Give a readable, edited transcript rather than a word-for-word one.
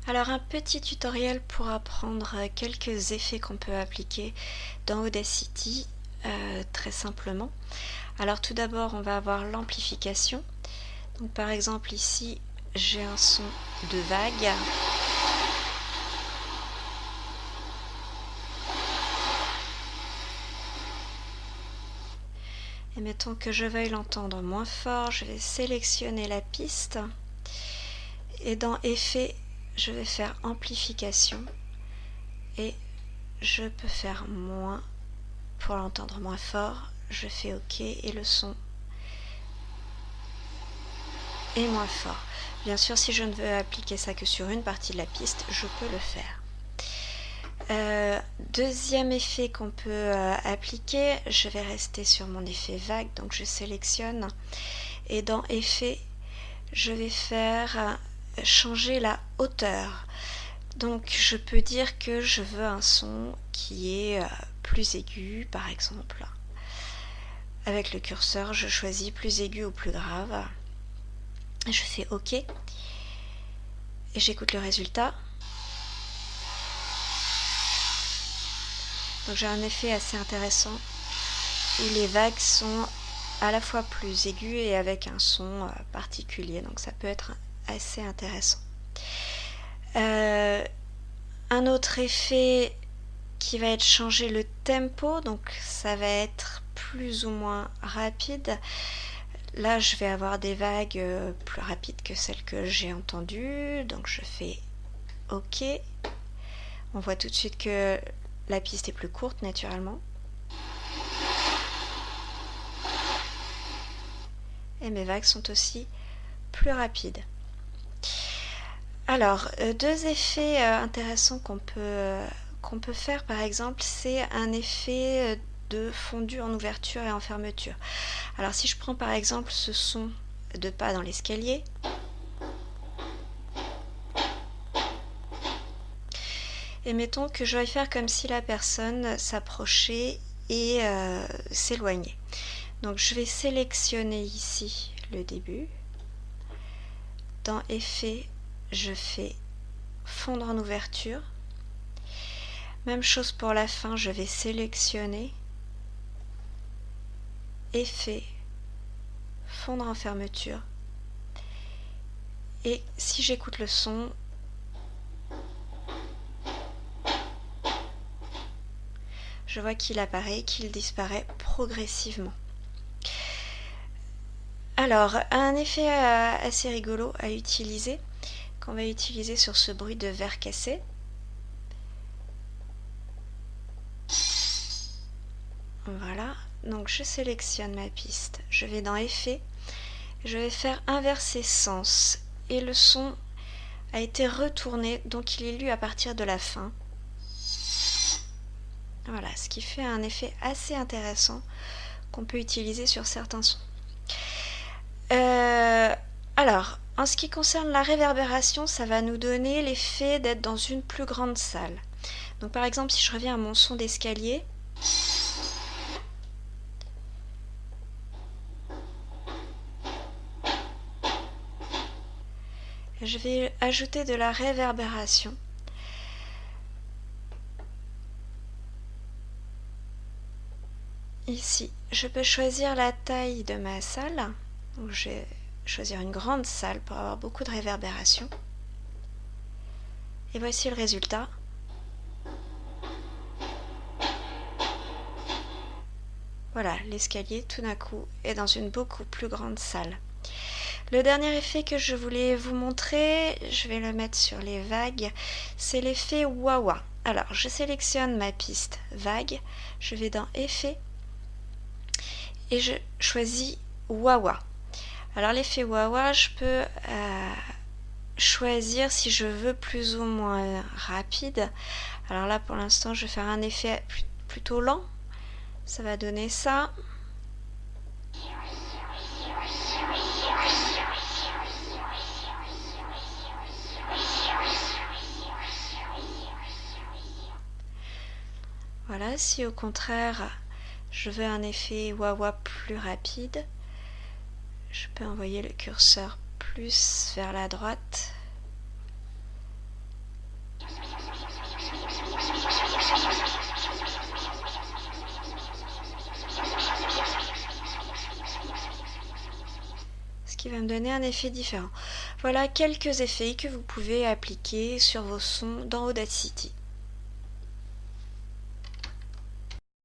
Alors un petit tutoriel pour apprendre quelques effets qu'on peut appliquer dans Audacity très simplement. Alors tout d'abord on va avoir l'amplification. Donc par exemple ici j'ai un son de vague. Et mettons que je veuille l'entendre moins fort, je vais sélectionner la piste et dans Effets, je vais faire Amplification et je peux faire moins pour l'entendre moins fort. Je fais OK et le son est moins fort. Bien sûr, si je ne veux appliquer ça que sur une partie de la piste, je peux le faire. Deuxième effet qu'on peut appliquer, je vais rester sur mon effet vague, donc je sélectionne et dans effet, je vais faire changer la hauteur. Donc je peux dire que je veux un son qui est plus aigu par exemple. Avec le curseur, je choisis plus aigu ou plus grave. Je fais OK et j'écoute le résultat. Donc j'ai un effet assez intéressant où les vagues sont à la fois plus aiguës et avec un son particulier, donc ça peut être assez intéressant. Un autre effet qui va être changer le tempo, donc ça va être plus ou moins rapide. Là je vais avoir des vagues plus rapides que celles que j'ai entendues, donc je fais OK. On voit tout de suite que la piste est plus courte naturellement. Et mes vagues sont aussi plus rapides. Alors, deux effets intéressants qu'on peut faire par exemple, c'est un effet de fondu en ouverture et en fermeture. Alors si je prends par exemple ce son de pas dans l'escalier, et mettons que je vais faire comme si la personne s'approchait et s'éloignait. Donc je vais sélectionner ici le début. Dans Effets, je fais fondre en ouverture. Même chose pour la fin, je vais sélectionner Effet, fondre en fermeture. Et si j'écoute le son, je vois qu'il apparaît, qu'il disparaît progressivement. Alors, un effet assez rigolo à utiliser, qu'on va utiliser sur ce bruit de verre cassé. Voilà, donc je sélectionne ma piste, je vais dans Effets, je vais faire inverser sens et le son a été retourné, donc il est lu à partir de la fin. Voilà, ce qui fait un effet assez intéressant qu'on peut utiliser sur certains sons. Alors, en ce qui concerne la réverbération, ça va nous donner l'effet d'être dans une plus grande salle. Donc par exemple, si je reviens à mon son d'escalier, je vais ajouter de la réverbération. Ici, je peux choisir la taille de ma salle. Donc je vais choisir une grande salle pour avoir beaucoup de réverbération. Et voici le résultat. Voilà, l'escalier tout d'un coup est dans une beaucoup plus grande salle. Le dernier effet que je voulais vous montrer, je vais le mettre sur les vagues, c'est l'effet wah-wah. Alors, je sélectionne ma piste vague, je vais dans Effets et je choisis wah-wah. Alors, l'effet wah-wah, je peux choisir si je veux plus ou moins rapide. Alors là, pour l'instant, je vais faire un effet plutôt lent. Ça va donner ça. Voilà, si au contraire je veux un effet wah-wah plus rapide, je peux envoyer le curseur plus vers la droite. qui va me donner un effet différent. Voilà quelques effets que vous pouvez appliquer sur vos sons dans Audacity.